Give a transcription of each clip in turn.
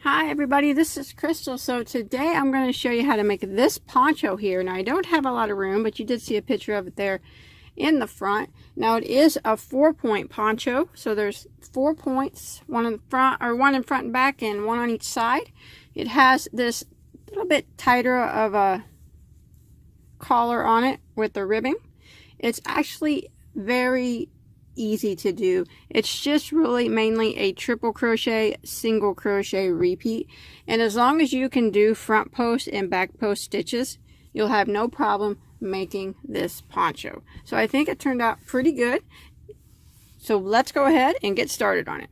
Hi everybody, this is Crystal. So today I'm going to show you how to make this poncho here. Now I don't have a lot of room, but you did see a picture of it there in the front. Now it is a 4-point poncho, so there's 4 points, one in front and back and one on each side. It has this little bit tighter of a collar on it with the ribbing. It's actually very easy to do. It's just really mainly a triple crochet, single crochet, repeat, and as long as you can do front post and back post stitches, you'll have no problem making this poncho. So I think it turned out pretty good. So let's go ahead and get started on it.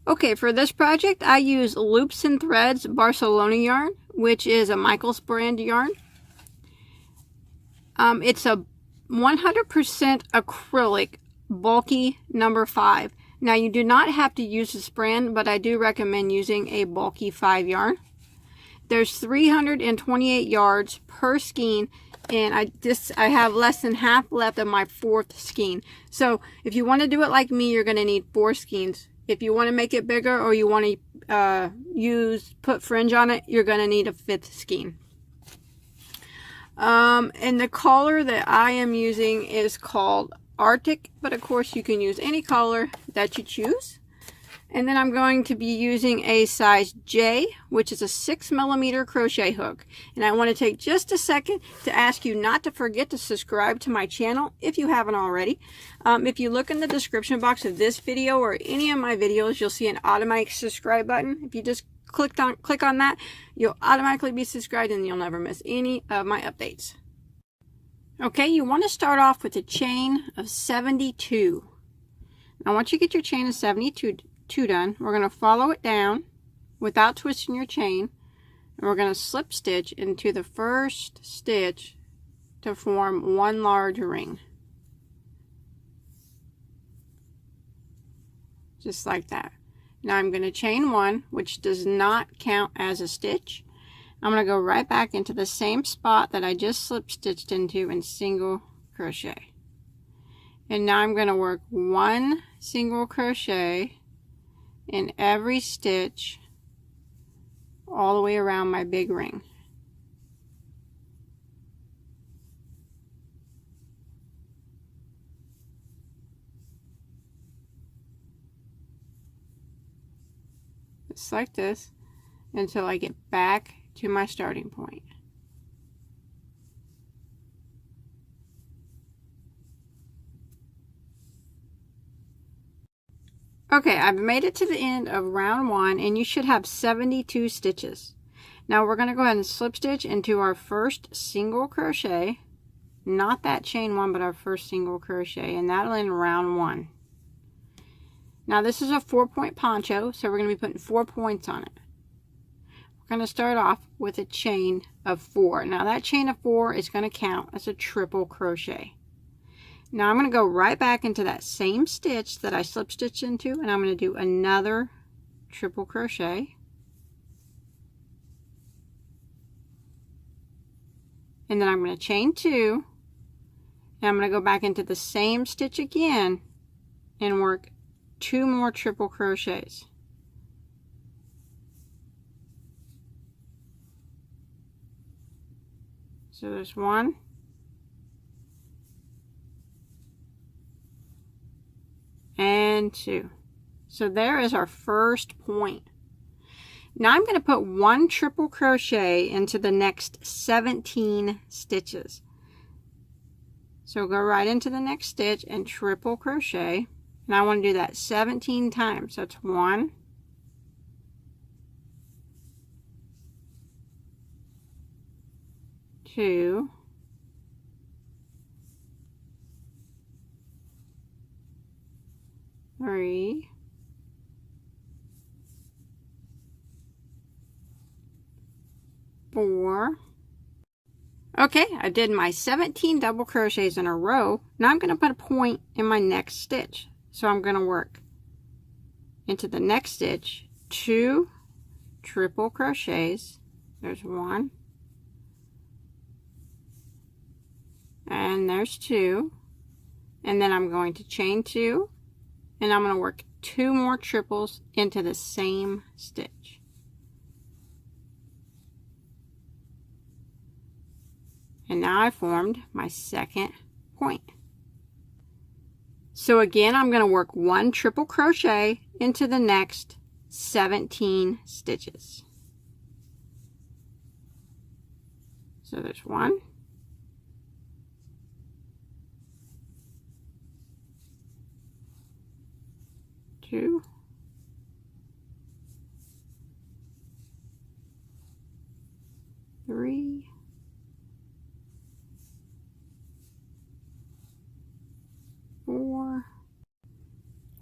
Okay, for this project I use Loops and Threads Barcelona yarn, which is a Michaels brand yarn. It's a 100% acrylic bulky number 5. Now you do not have to use this brand, but I do recommend using a bulky 5 yarn. There's 328 yards per skein, and I have less than half left of my 4th skein. So if you want to do it like me, you're going to need 4 skeins. If you want to make it bigger or you want to put fringe on it, you're going to need a 5th skein. And the color that I am using is called Arctic, but of course you can use any color that you choose. And then I'm going to be using a size J, which is a 6mm crochet hook. And I want to take just a second to ask you not to forget to subscribe to my channel if you haven't already. If you look in the description box of this video or any of my videos, you'll see an automatic subscribe button. If you just click on that, you'll automatically be subscribed and you'll never miss any of my updates. Okay, you want to start off with a chain of 72. Now once you get your chain of 72 done, we're going to follow it down without twisting your chain, and we're going to slip stitch into the first stitch to form one large ring, just like that. Now I'm going to chain 1, which does not count as a stitch. I'm going to go right back into the same spot that I just slip stitched into and single crochet. And now I'm going to work 1 single crochet in every stitch all the way around my big ring. Just like this until I get back to my starting point. Okay, I've made it to the end of round 1 and you should have 72 stitches. Now we're going to go ahead and slip stitch into our first single crochet, not that chain 1 but our first single crochet, and that'll end round 1. Now this is a 4-point poncho, so we're going to be putting 4 points on it. We're going to start off with a chain of 4. Now that chain of 4 is going to count as a triple crochet. Now I'm going to go right back into that same stitch that I slip stitched into, and I'm going to do another triple crochet. And then I'm going to chain 2, and I'm going to go back into the same stitch again and work 2 more triple crochets. So there's 1, and 2. So there is our first point. Now I'm going to put 1 triple crochet into the next 17 stitches. So go right into the next stitch and triple crochet. And I want to do that 17 times. So it's 1, 2, 3, 4. Okay, I did my 17 double crochets in a row. Now I'm going to put a point in my next stitch. So I'm going to work into the next stitch 2 triple crochets. There's 1, and there's 2, and then I'm going to chain 2, and I'm going to work 2 more triples into the same stitch. And now I formed my second point. So again, I'm going to work 1 triple crochet into the next 17 stitches. So there's 1, 2, 3, 4.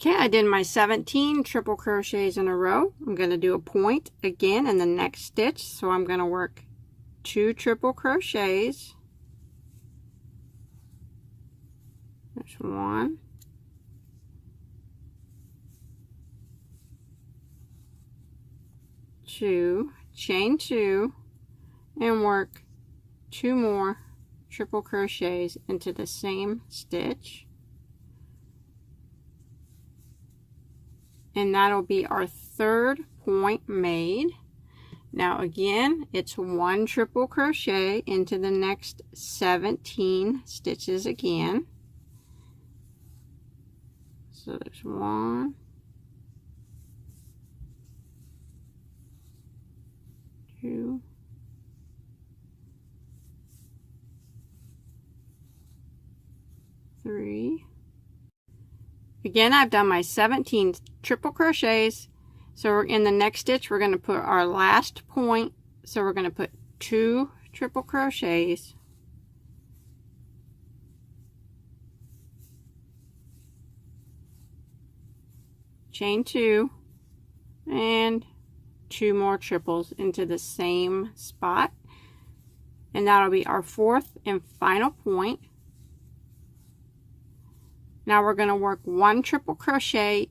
Okay, I did my 17 triple crochets in a row. I'm going to do a point again in the next stitch. So I'm going to work 2 triple crochets. There's 1. 2, chain 2, and work 2 more triple crochets into the same stitch. And that'll be our third point made. Now again, it's 1 triple crochet into the next 17 stitches again. So there's 1, 2, 3. Again, I've done my 17 triple crochets. So in the next stitch, we're going to put our last point. So we're going to put 2 triple crochets. Chain 2 and 2 more triples into the same spot. And that'll be our fourth and final point. Now we're going to work 1 triple crochet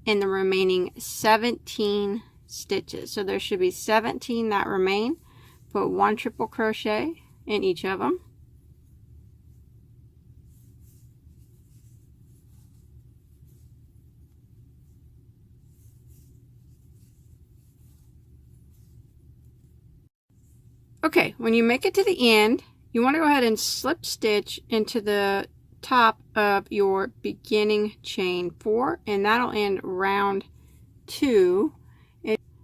in the remaining 17 stitches. So there should be 17 that remain. Put 1 triple crochet in each of them. Okay, when you make it to the end, you want to go ahead and slip stitch into the top of your beginning chain 4, and that'll end round 2.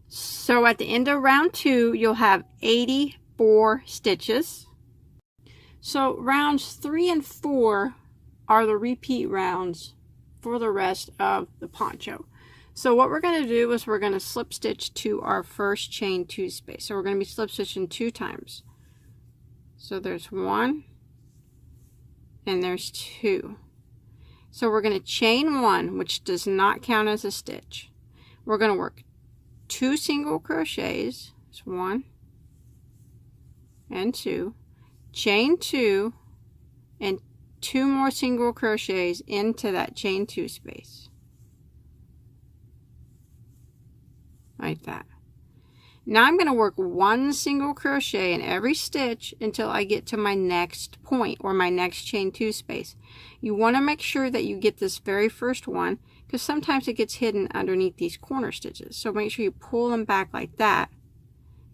So at the end of round 2, you'll have 84 stitches. So rounds 3 and 4 are the repeat rounds for the rest of the poncho. So what we're going to do is we're going to slip stitch to our first chain 2 space. So we're going to be slip stitching 2 times. So there's 1 and there's 2. So we're going to chain 1, which does not count as a stitch. We're going to work 2 single crochets. It's 1 and 2. Chain 2 and 2 more single crochets into that chain 2 space. Like that. Now I'm going to work 1 single crochet in every stitch until I get to my next point or my next chain 2 space. You want to make sure that you get this very first one, because sometimes it gets hidden underneath these corner stitches. So make sure you pull them back like that,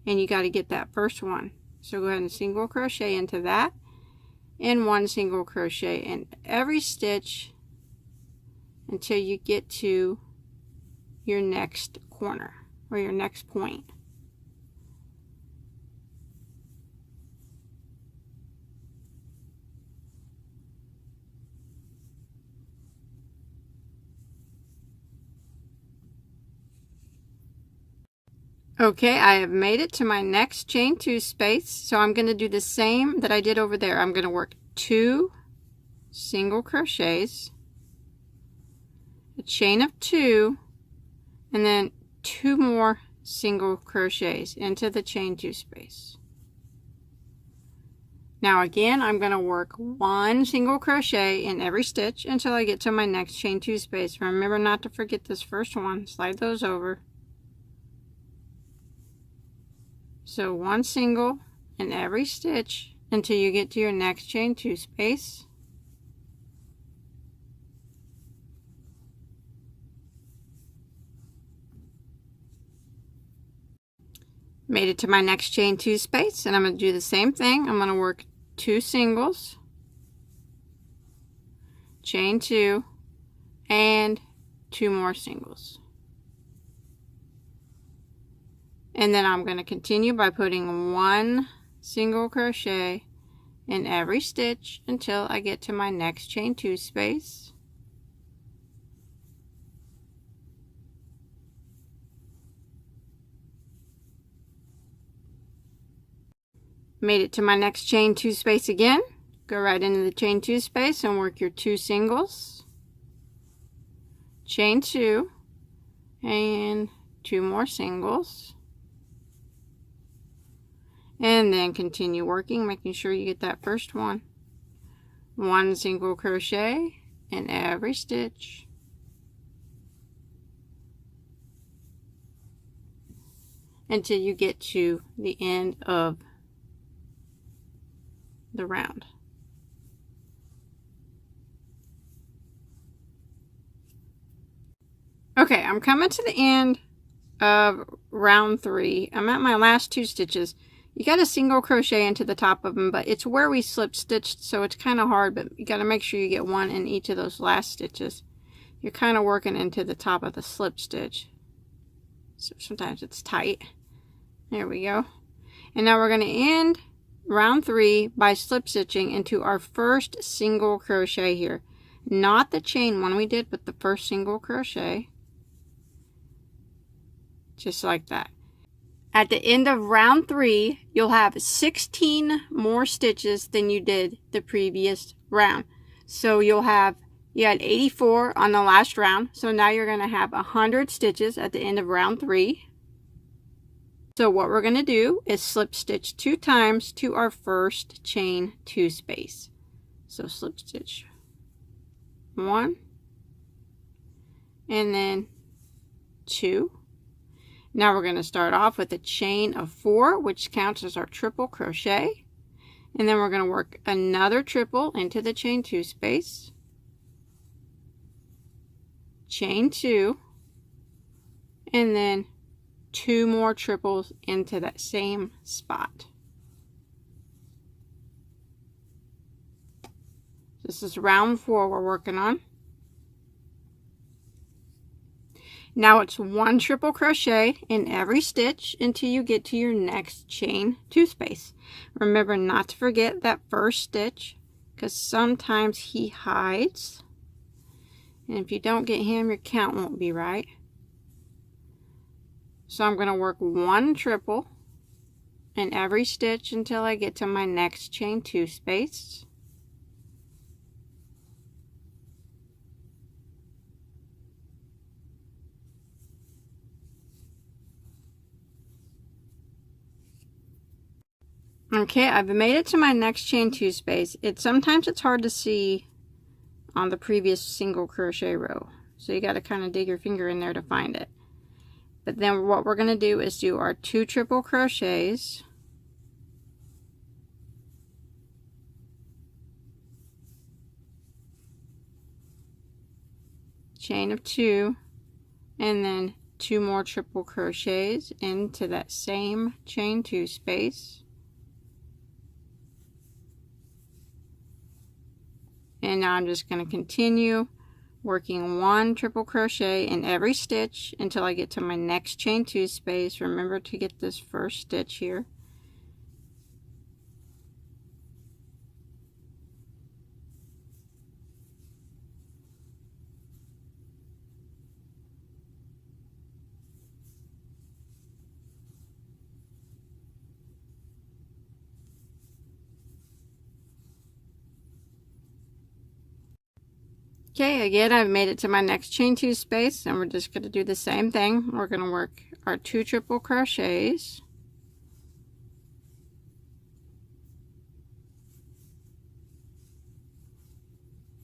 and you got to get that first one. So go ahead and single crochet into that, and 1 single crochet in every stitch until you get to your next corner or your next point. Okay, I have made it to my next chain 2 space, so I'm going to do the same that I did over there. I'm going to work 2 single crochets, a chain of 2, and then 2 more single crochets into the chain 2 space. Now again, I'm going to work 1 single crochet in every stitch until I get to my next chain 2 space. Remember not to forget this first one. Slide those over. So 1 single in every stitch until you get to your next chain 2 space. Made it to my next chain 2 space, and I'm going to do the same thing. I'm going to work 2 singles, chain 2, and 2 more singles. And then I'm going to continue by putting 1 single crochet in every stitch until I get to my next chain 2 space. Made it to my next chain 2 space again. Go right into the chain 2 space and work your 2 singles, chain 2, and 2 more singles. And then continue working, making sure you get that first one. 1 single crochet in every stitch. Until you get to the end of the round. Okay, I'm coming to the end of round 3. I'm at my last 2 stitches. You got to single crochet into the top of them, but it's where we slip stitched, so it's kind of hard, but you got to make sure you get 1 in each of those last stitches. You're kind of working into the top of the slip stitch, so sometimes it's tight. There we go. And now we're going to end round 3 by slip stitching into our first single crochet here. Not the chain one we did, but the first single crochet. Just like that. At the end of round 3, you'll have 16 more stitches than you did the previous round. So you had 84 on the last round. So now you're going to have 100 stitches at the end of round 3. So what we're going to do is slip stitch 2 times to our first chain 2 space. So slip stitch 1 and then 2. Now we're going to start off with a chain of 4, which counts as our triple crochet. And then we're going to work another triple into the chain 2 space. Chain 2. And then 2 more triples into that same spot. This is round 4 we're working on. Now it's 1 triple crochet in every stitch until you get to your next chain 2 space. Remember not to forget that first stitch, because sometimes he hides. And if you don't get him, your count won't be right. So I'm going to work 1 triple in every stitch until I get to my next chain 2 space. Okay, I've made it to my next chain 2 space. Sometimes it's hard to see on the previous single crochet row, so you got to kind of dig your finger in there to find it. But then what we're going to do is do our 2 triple crochets, chain of 2, and then 2 more triple crochets into that same chain 2 space. And now I'm just going to continue working 1 triple crochet in every stitch until I get to my next chain 2 space. Remember to get this first stitch here. Okay, again, I've made it to my next chain 2 space, and we're just going to do the same thing. We're going to work our 2 triple crochets,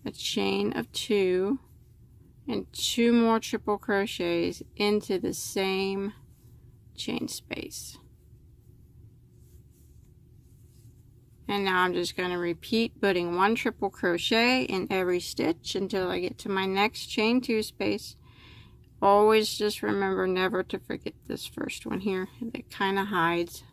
a chain of 2, and 2 more triple crochets into the same chain space. And now I'm just going to repeat putting 1 triple crochet in every stitch until I get to my next chain 2 space. always just remember never to forget this first one here. It kind of hides.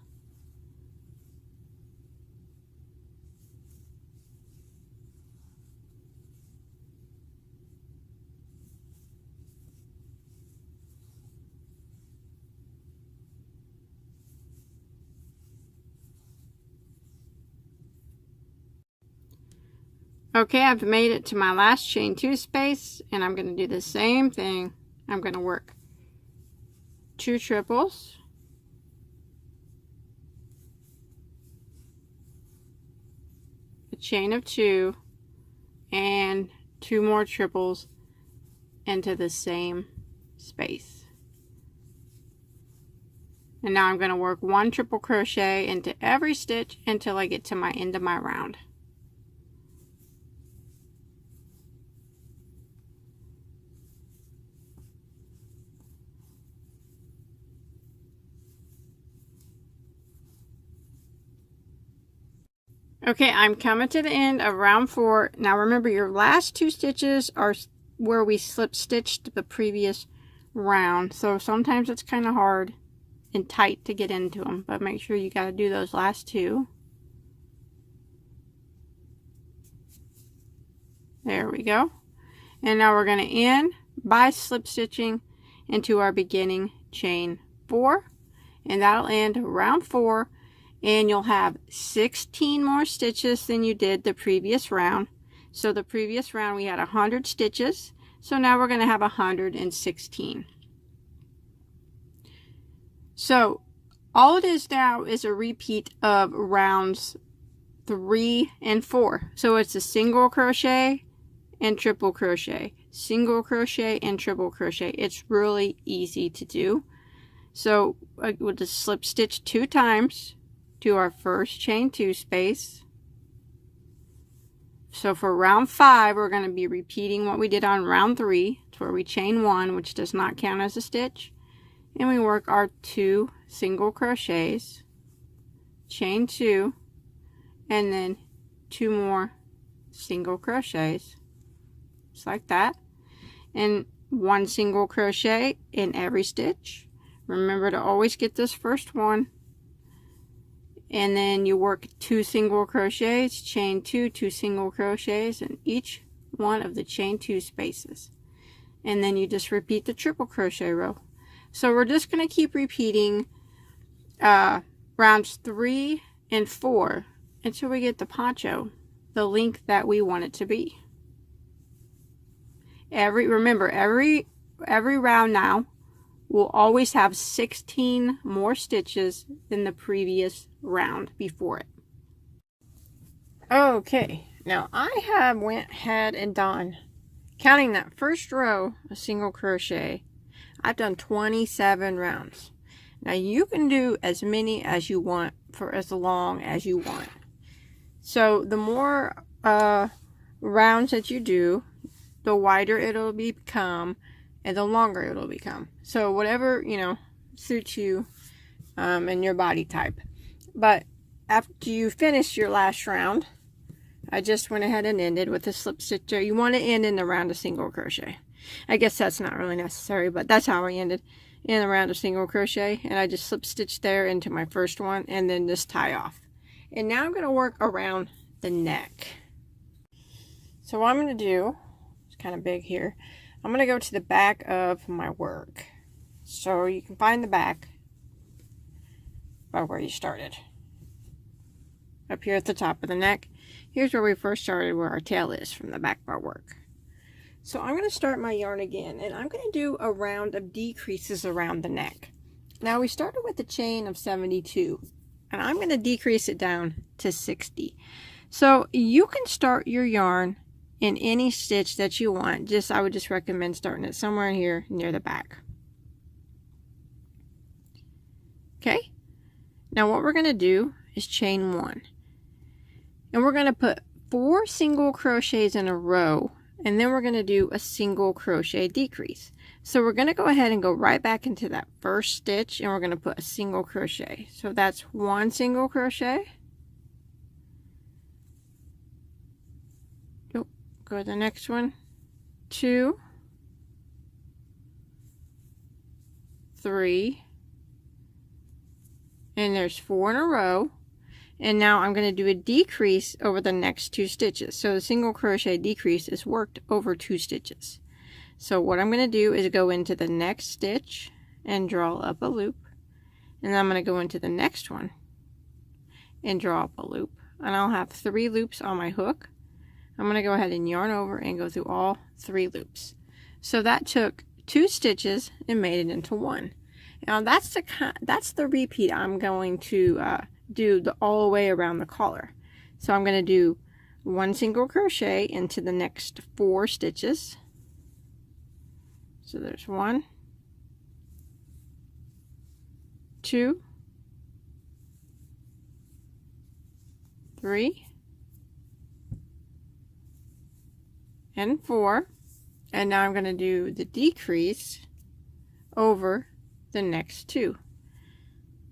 Okay, I've made it to my last chain 2 space, and I'm going to do the same thing. I'm going to work 2 triples, a chain of 2, and 2 more triples into the same space. And now I'm going to work 1 triple crochet into every stitch until I get to my end of my round. Okay, I'm coming to the end of round 4. Now remember, your last 2 stitches are where we slip stitched the previous round, so sometimes it's kind of hard and tight to get into them, but make sure you got to do those last 2. There we go. And now we're going to end by slip stitching into our beginning chain 4, and that'll end round 4. And you'll have 16 more stitches than you did the previous round. So the previous round we had 100 stitches, so now we're going to have 116. So all it is now is a repeat of rounds 3 and 4. So it's a single crochet and triple crochet, single crochet and triple crochet. It's really easy to do. So we'll just slip stitch 2 times to our first chain 2 space. So for round 5, we're going to be repeating what we did on round 3. It's where we chain 1, which does not count as a stitch, and we work our 2 single crochets, chain 2, and then 2 more single crochets, just like that, and 1 single crochet in every stitch. Remember to always get this first one. And then you work 2 single crochets, chain 2, 2 single crochets in each one of the chain 2 spaces. And then you just repeat the triple crochet row. So we're just going to keep repeating rounds 3 and 4 until we get the poncho the length that we want it to be. Remember, every round now will always have 16 more stitches than the previous round before it. Okay, now I went ahead and done, counting that first row a single crochet, I've done 27 rounds. Now you can do as many as you want for as long as you want. So the more rounds that you do, the wider it'll become and the longer it'll become. So whatever, suits you and your body type. But after you finish your last round, I just went ahead and ended with a slip stitch. You want to end in the round of single crochet. I guess that's not really necessary, but that's how I ended, in a round of single crochet. And I just slip stitched there into my first one and then just tie off. And now I'm going to work around the neck. So what I'm going to do, it's kind of big here, I'm going to go to the back of my work. So you can find the back by where you started. Up here at the top of the neck, here's where we first started, where our tail is from the back of our work. So I'm going to start my yarn again, and I'm going to do a round of decreases around the neck. Now we started with a chain of 72, and I'm going to decrease it down to 60. So you can start your yarn in any stitch that you want. I would just recommend starting it somewhere here near the back. Okay, now what we're going to do is chain 1, and we're going to put 4 single crochets in a row, and then we're going to do a single crochet decrease. So we're going to go ahead and go right back into that first stitch, and we're going to put a single crochet. So that's 1 single crochet. Go to the next one, 2, 3, and there's 4 in a row. And now I'm going to do a decrease over the next 2 stitches. So the single crochet decrease is worked over 2 stitches. So what I'm going to do is go into the next stitch and draw up a loop. And then I'm going to go into the next one and draw up a loop. And I'll have 3 loops on my hook. I'm going to go ahead and yarn over and go through all 3 loops. So that took 2 stitches and made it into 1. Now that's the repeat I'm going to do all the way around the collar. So I'm going to do 1 single crochet into the next 4 stitches. So there's 1, 2, 3, and 4. And now I'm going to do the decrease over the next 2.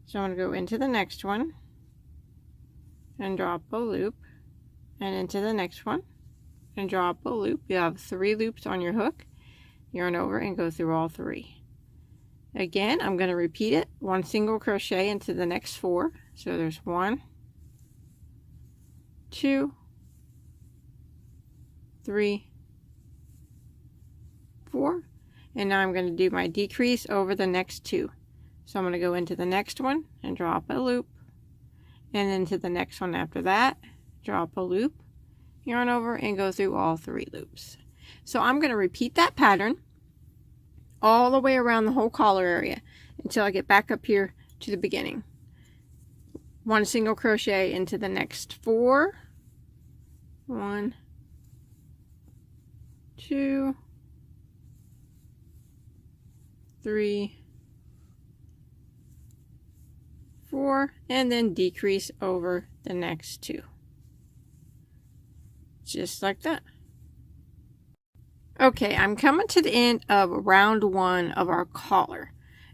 So I'm going to go into the next one and drop a loop, and into the next one and drop a loop. You have 3 loops on your hook. Yarn over and go through all 3. Again, I'm going to repeat it. 1 single crochet into the next 4. So there's 1, 2, 3, 4. And now I'm going to do my decrease over the next 2. So I'm going to go into the next one and drop a loop, and into the next one after that, drop a loop, yarn over and go through all 3 loops. So I'm going to repeat that pattern all the way around the whole collar area until I get back up here to the beginning. 1 single crochet into the next 4, 1, 2, 3, 4, and then decrease over the next 2. Just like that. Okay, I'm coming to the end of round 1 of our collar.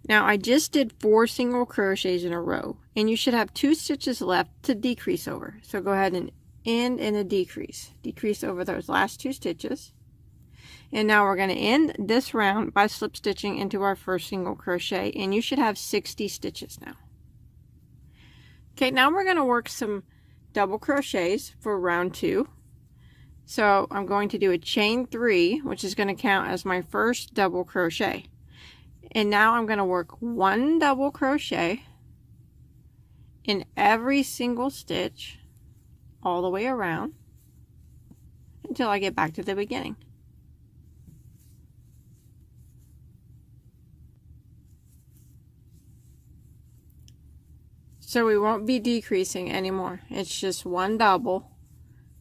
Now I just did 4 single crochets in a row, and you should have 2 stitches left to decrease over. So go ahead and end in a decrease. Decrease over those last 2 stitches. And now we're going to end this round by slip stitching into our first single crochet, and you should have 60 stitches now. Okay, now we're going to work some double crochets for round 2. So I'm going to do a chain 3, which is going to count as my first double crochet. And now I'm going to work 1 double crochet in every single stitch all the way around until I get back to the beginning. So we won't be decreasing anymore. It's just 1 double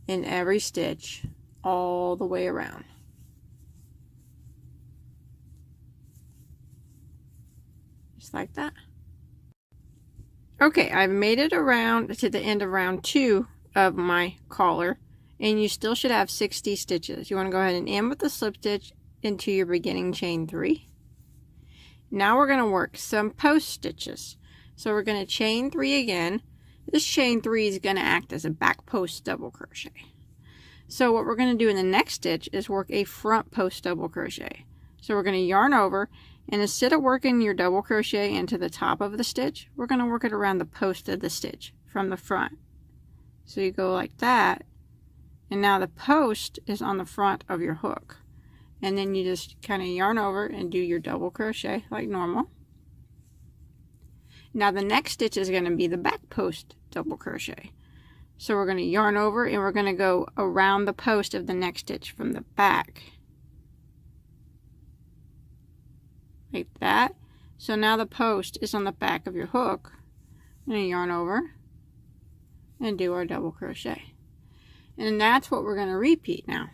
in every stitch all the way around. Just like that. Okay, I've made it around to the end of round 2 of my collar, and you still should have 60 stitches. You want to go ahead and end with the slip stitch into your beginning chain 3. Now we're going to work some post stitches. So we're going to chain 3 again. This chain 3 is going to act as a back post double crochet. So what we're going to do in the next stitch is work a front post double crochet. So we're going to yarn over, and instead of working your double crochet into the top of the stitch, we're going to work it around the post of the stitch from the front. So you go like that, and now the post is on the front of your hook. And then you just kind of yarn over and do your double crochet like normal. Now the next stitch is going to be the back post double crochet. So we're going to yarn over, and we're going to go around the post of the next stitch from the back. Like that. So now the post is on the back of your hook. I'm going to yarn over and do our double crochet. And that's what we're going to repeat now.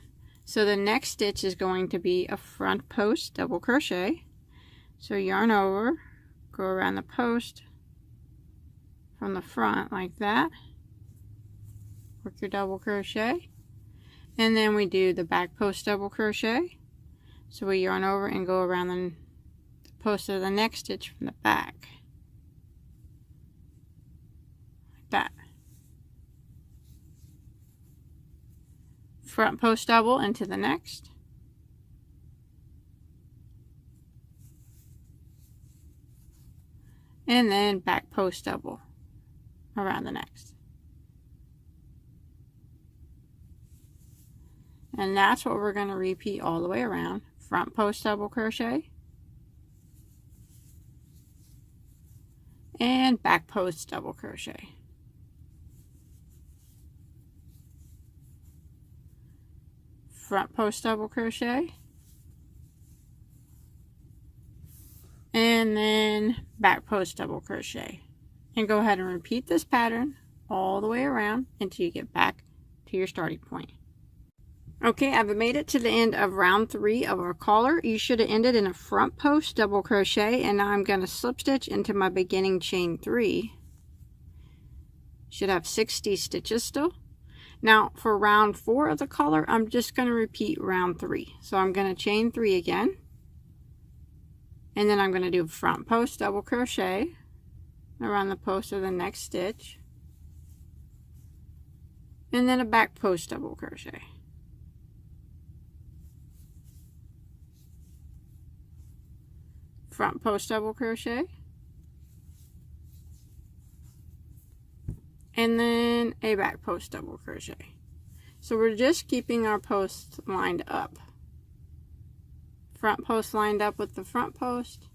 So the next stitch is going to be a front post double crochet. So yarn over, go around the post from the front like that. Work your double crochet. And then we do the back post double crochet. So we yarn over and go around the post of the next stitch from the back. Like that. Front post double into the next. and then back post double around the next. And that's what we're going to repeat all the way around. Front post double crochet and back post double crochet. Front post double crochet and then back post double crochet, and go ahead and repeat this pattern all the way around until you get back to your starting point. Okay, I've made it to the end of round 3 of our collar. You should have ended in a front post double crochet, and now I'm going to slip stitch into my beginning chain 3. Should have 60 stitches still. Now for round 4 of the collar, I'm just going to repeat round 3. So I'm going to chain 3 again, and then I'm going to do front post double crochet around the post of the next stitch, and then a back post double crochet. Front post double crochet, and then a back post double crochet. So we're just keeping our posts lined up. Front post lined up with the front post,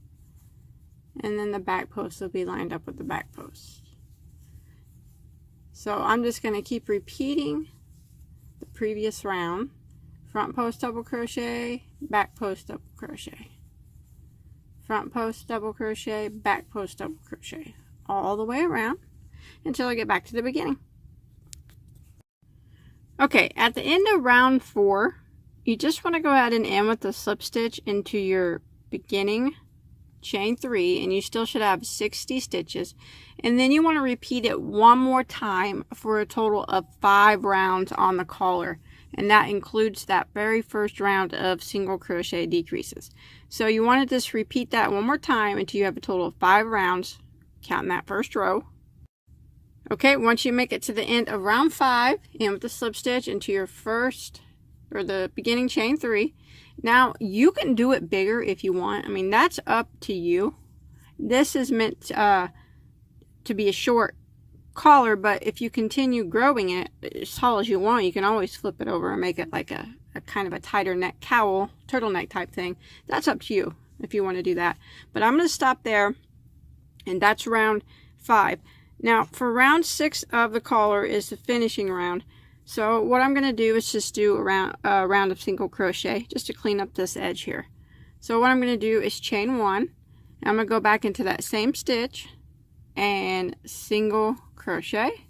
and then the back post will be lined up with the back post. So I'm just going to keep repeating the previous round. Front post double crochet, back post double crochet. Front post double crochet, back post double crochet, all the way around until I get back to the beginning. Okay, at the end of round 4, you just want to go ahead and end with the slip stitch into your beginning chain 3, and you still should have 60 stitches, and then you want to repeat it one more time for a total of 5 rounds on the collar, and that includes that very first round of single crochet decreases. So you want to just repeat that one more time until you have a total of 5 rounds, counting that first row. Okay, once you make it to the end of round 5, end with the slip stitch into your first or the beginning chain 3. Now you can do it bigger if you want. I mean, that's up to you. This is meant to be a short collar, but if you continue growing it as tall as you want, you can always flip it over and make it like a kind of a tighter neck cowl, turtleneck type thing. That's up to you if you want to do that. But I'm going to stop there, and that's round 5. Now for round 6 of the collar is the finishing round. So what I'm going to do is just do a round of single crochet just to clean up this edge here. So what I'm going to do is chain 1. I'm going to go back into that same stitch and single crochet,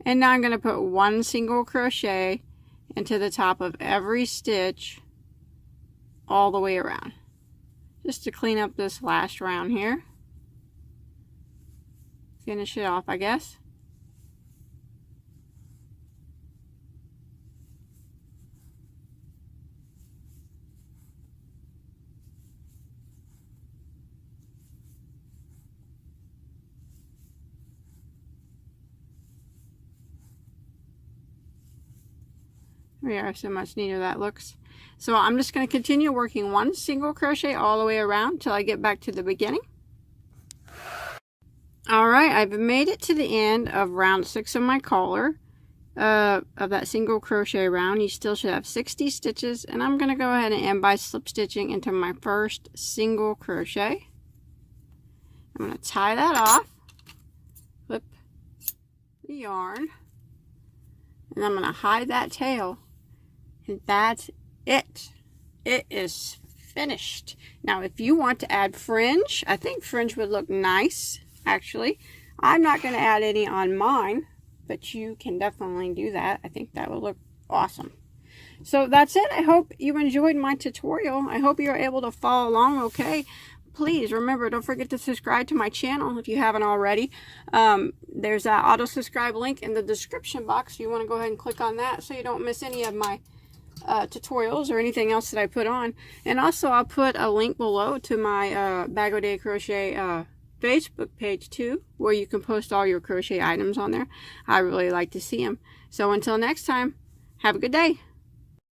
and now I'm going to put 1 single crochet into the top of every stitch all the way around, just to clean up this last round here. Finish it off, I guess. We are so much neater that looks. So I'm just going to continue working 1 single crochet all the way around till I get back to the beginning. Alright, I've made it to the end of round 6 of my collar of that single crochet round. You still should have 60 stitches, and I'm going to go ahead and end by slip stitching into my first single crochet. I'm going to tie that off, flip the yarn, and I'm going to hide that tail. And that's it. It is finished. Now if you want to add fringe, I think fringe would look nice actually. I'm not going to add any on mine, but you can definitely do that. I think that will look awesome. So that's it. I hope you enjoyed my tutorial. I hope you're able to follow along okay. Please remember, don't forget to subscribe to my channel if you haven't already. There's that auto subscribe link in the description box. You want to go ahead and click on that so you don't miss any of my tutorials or anything else that I put on. And also I'll put a link below to my Bagoday Crochet Facebook page too, where you can post all your crochet items on there. I really like to see them. So until next time, have a good day.